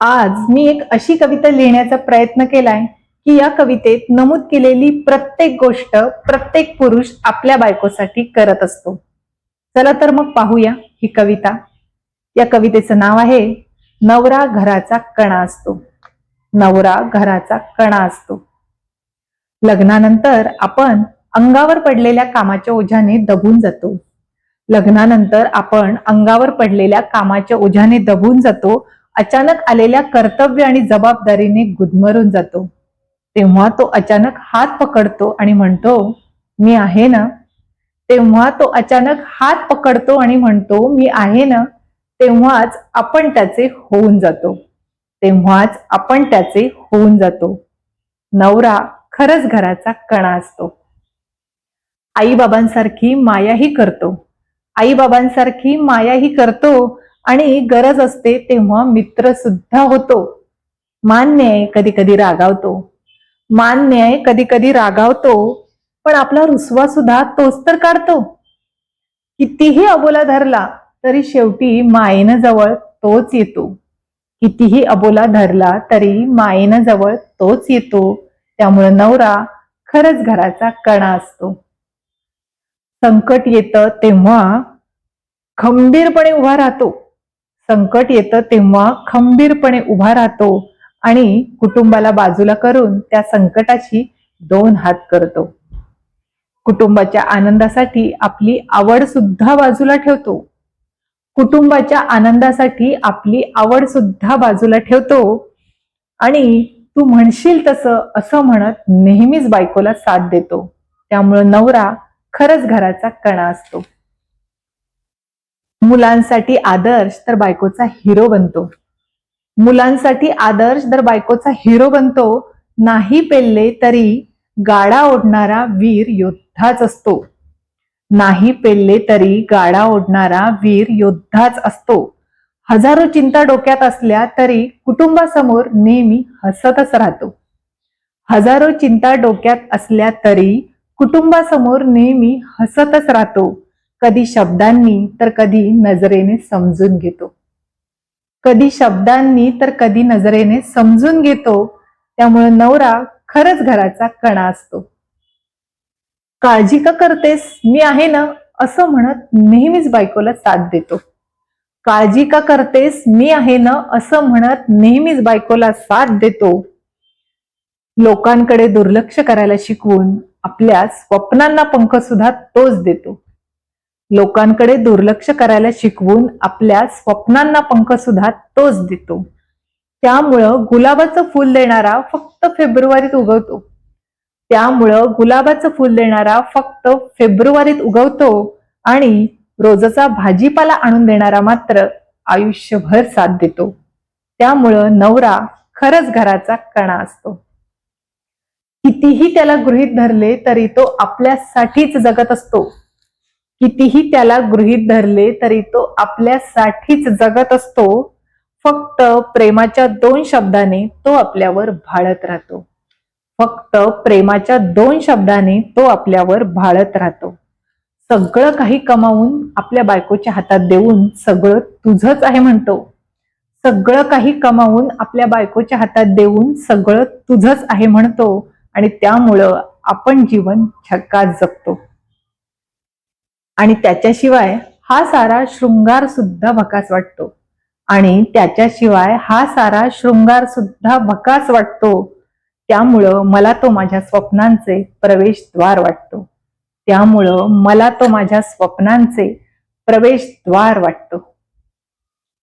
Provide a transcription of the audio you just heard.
आज मी एक अशी कविता लिहिण्याचा प्रयत्न केलाय की या कवितेत नमूद केलेली प्रत्येक गोष्ट प्रत्येक पुरुष आपल्या बायकोसाठी करत असतो. चला तर मग पाहूया ही कविता. या कवितेचं नाव आहे नवरा घराचा कणा असतो. नवरा घराचा कणा असतो. लग्नानंतर आपण अंगावर पडलेल्या कामाच्या ओझ्याने दबून जातो. लग्नानंतर आपण अंगावर पडलेल्या कामाच्या ओझ्याने दबून जातो. अचानक आलेल्या कर्तव्य आणि जबाबदारीने गुदमरून जातो. तेव्हा तो अचानक हात पकडतो आणि म्हणतो, मी आहे ना. तेव्हा तो अचानक हात पकडतो आणि म्हणतो, मी आहे ना. तेव्हाच आपण त्याचे होऊन जातो. तेव्हाच आपण त्याचे होऊन जातो. नवरा खरंच घराचा कणा असतो. आईबाबांसारखी मायाही करतो. आईबाबांसारखी मायाही करतो आणि गरज असते तेव्हा मित्र सुद्धा होतो. मान्य आहे कधी कधी रागावतो. मान्य आहे कधी कधी रागावतो. पण आपला रुसवा सुद्धा तोच तर काढतो. कितीही अबोला धरला तरी शेवटी मायेनं जवळ तोच येतो. कितीही अबोला धरला तरी मायेनं जवळ तोच येतो. त्यामुळे नवरा खरंच घराचा कणा असतो. संकट येतं तेव्हा खंबीरपणे उभा राहतो. संकट येतं तेव्हा खंबीरपणे उभा राहतो आणि कुटुंबाला बाजूला करून त्या संकटाची 2 हात करतो. कुटुंबाच्या आनंदासाठी आपली आवड सुद्धा बाजूला ठेवतो. कुटुंबाच्या आनंदासाठी आपली आवड सुद्धा बाजूला ठेवतो आणि तू म्हणशील तसं असं म्हणत नेहमीच बायकोला साथ देतो. त्यामुळे नवरा खरंच घराचा कणा असतो. मुलांसाठी आदर्श तर बायकोचा हिरो बनतो. मुलांसाठी आदर्श तर बायकोचा हिरो बनतो. नाही पेलले तरी गाडा ओढणारा वीर योद्धाच असतो. नाही पेलले तरी गाडा ओढणारा वीर योद्धाच असतो. हजारो चिंता डोक्यात असल्या तरी कुटुंबासमोर नेहमी हसतच राहतो. हजारो चिंता डोक्यात असल्या तरी कुटुंबासमोर नेहमी हसतच राहतो. कधी शब्दांनी तर कधी नजरेने समजून घेतो. कधी शब्दांनी तर कधी नजरेने समजून घेतो. त्यामुळे नवरा खरंच घराचा कणा असतो. काळजी का करतेस, मी आहे ना, असं म्हणत नेहमीच बायकोला साथ देतो. काळजी का करतेस, मी आहे ना, असं म्हणत नेहमीच बायकोला साथ देतो. लोकांकडे दुर्लक्ष करायला शिकवून आपल्या स्वप्नांना पंख सुद्धा तोच देतो. लोकांकडे दुर्लक्ष करायला शिकवून आपल्या स्वप्नांना पंख सुद्धा तोच देतो. त्यामुळं गुलाबाचं फुल देणारा फक्त फेब्रुवारीत उगवतो. त्यामुळं गुलाबाचं फुल देणारा फक्त फेब्रुवारीत उगवतो आणि रोजचा भाजीपाला आणून देणारा मात्र आयुष्यभर साथ देतो. त्यामुळं नवरा खरंच घराचा कणा असतो. कितीही त्याला गृहीत धरले तरी तो आपल्यासाठीच जगत असतो. कितीही त्याला गृहीत धरले तरी तो आपल्यासाठीच जगत असतो. फक्त प्रेमाच्या 2 शब्दाने तो आपल्यावर भाळत राहतो. फक्त प्रेमाच्या 2 शब्दाने तो आपल्यावर भाळत राहतो. सगळं काही कमावून आपल्या बायकोच्या हातात देऊन सगळं तुझंच आहे म्हणतो. सगळं काही कमावून आपल्या बायकोच्या हातात देऊन सगळं तुझंच आहे म्हणतो आणि त्यामुळं आपण जीवन झकास जगतो. आणि त्याच्याशिवाय हा सारा शृंगार सुद्धा भकास वाटतो. आणि त्याच्याशिवाय हा सारा शृंगार सुद्धा भकास वाटतो. त्यामुळं मला तो माझ्या स्वप्नांचे प्रवेशद्वार वाटतो. त्यामुळं मला तो माझ्या स्वप्नांचे प्रवेशद्वार वाटतो.